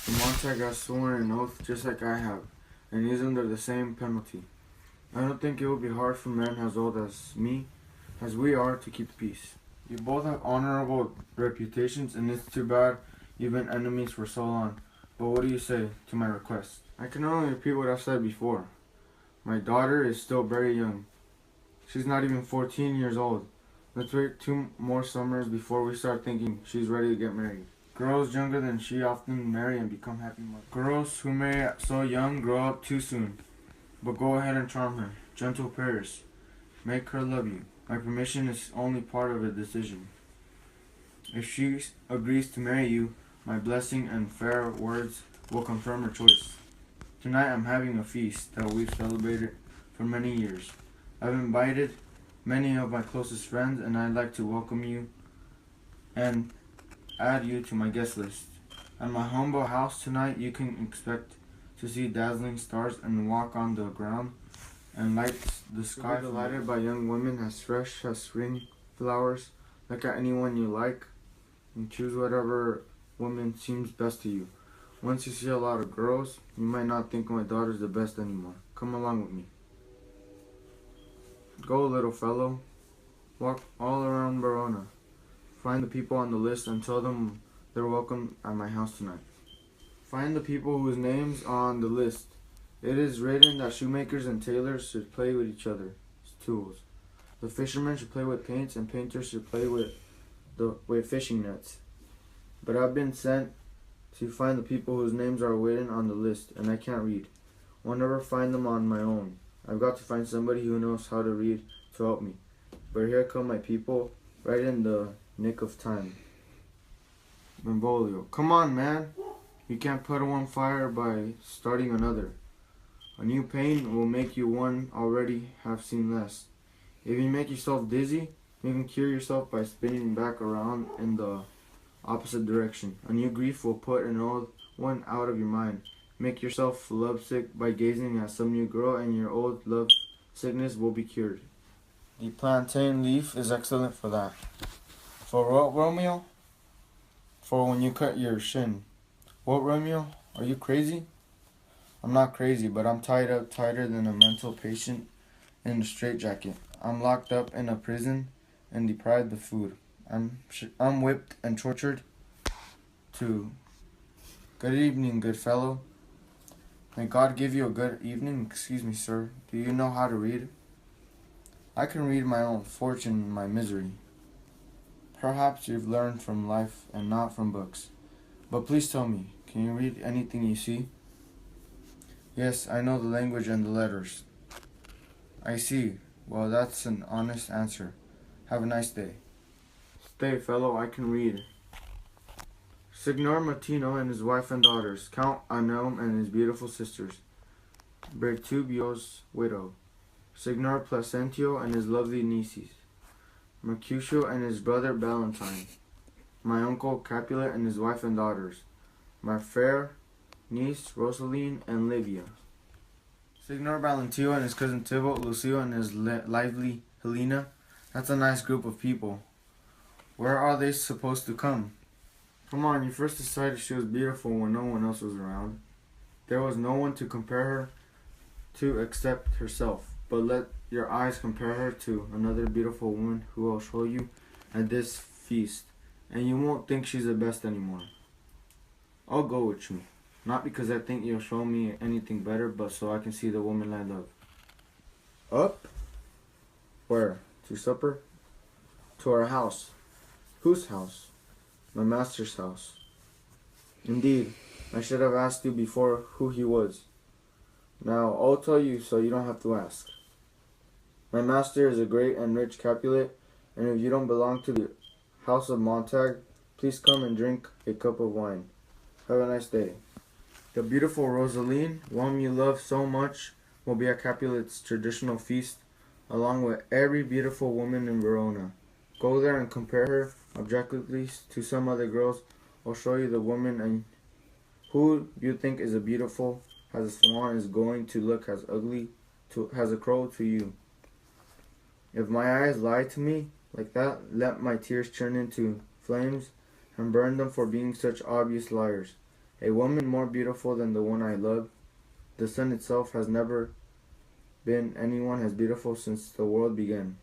The Montag has sworn an oath just like I have, and he's under the same penalty. I don't think it will be hard for men as old as me, as we are, to keep peace. You both have honorable reputations, and it's too bad you've been enemies for so long. But what do you say to my request? I can only repeat what I've said before. My daughter is still very young. She's not even 14 years old. Let's wait 2 more summers before we start thinking she's ready to get married. Girls younger than she often marry and become happy mothers. Girls who marry so young grow up too soon. But go ahead and charm her. Gentle prayers. Make her love you. My permission is only part of a decision. If she agrees to marry you, my blessing and fair words will confirm her choice. Tonight I'm having a feast that we've celebrated for many years. I've invited many of my closest friends, and I'd like to welcome you and add you to my guest list. At my humble house tonight, you can expect to see dazzling stars and walk on the ground and light the sky, lighted by young women as fresh as spring flowers. Look at anyone you like and choose whatever woman seems best to you. Once you see a lot of girls, you might not think my daughter's the best anymore. Come along with me. Go, little fellow. Walk all around Verona. Find the people on the list and tell them they're welcome at my house tonight. Find the people whose names are on the list. It is written that shoemakers and tailors should play with each other's tools. The fishermen should play with paints, and painters should play with fishing nets. But I've been sent to find the people whose names are written on the list, and I can't read. I'll never find them on my own. I've got to find somebody who knows how to read to help me. But here come my people, right in the nick of time. Benvolio. Come on, man. You can't put one fire by starting another. A new pain will make you one already have seen less. If you make yourself dizzy, you can cure yourself by spinning back around in the opposite direction. A new grief will put an old one out of your mind. Make yourself lovesick by gazing at some new girl, and your old love sickness will be cured. The plantain leaf is excellent for that. For what, Romeo? For when you cut your shin. What, Romeo? Are you crazy? I'm not crazy, but I'm tied up tighter than a mental patient in a straitjacket. I'm locked up in a prison and deprived of food. I'm whipped and tortured too. Good evening, good fellow. May God give you a good evening. Excuse me, sir. Do you know how to read? I can read my own fortune in my misery. Perhaps you've learned from life and not from books. But please tell me, can you read anything you see? Yes, I know the language and the letters. I see. Well, that's an honest answer. Have a nice day. Stay, fellow, I can read. Signor Martino and his wife and daughters, Count Anelm and his beautiful sisters, Bertubio's widow, Signor Placentio and his lovely nieces, Mercutio and his brother Valentine, my uncle Capulet and his wife and daughters, my fair niece Rosaline and Livia, Signor Valentio and his cousin Tybalt, Lucio and his lively Helena. That's a nice group of people. Where are they supposed to come? Come on, you first decided she was beautiful when no one else was around. There was no one to compare her to except herself. But let your eyes compare her to another beautiful woman who I'll show you at this feast, and you won't think she's the best anymore. I'll go with you. Not because I think you'll show me anything better, but so I can see the woman I love. Up? Where? To supper? To our house. Whose house? My master's house. Indeed, I should have asked you before who he was. Now, I'll tell you so you don't have to ask. My master is a great and rich Capulet, and if you don't belong to the house of Montag, please come and drink a cup of wine. Have a nice day. The beautiful Rosaline, whom you love so much, will be at Capulet's traditional feast, along with every beautiful woman in Verona. Go there and compare her objectively to some other girls. I'll show you the woman and who you think is a beautiful as a swan is going to look as ugly as a crow to you. If my eyes lie to me like that, let my tears turn into flames and burn them for being such obvious liars. A woman more beautiful than the one I love. The sun itself has never been anyone as beautiful since the world began.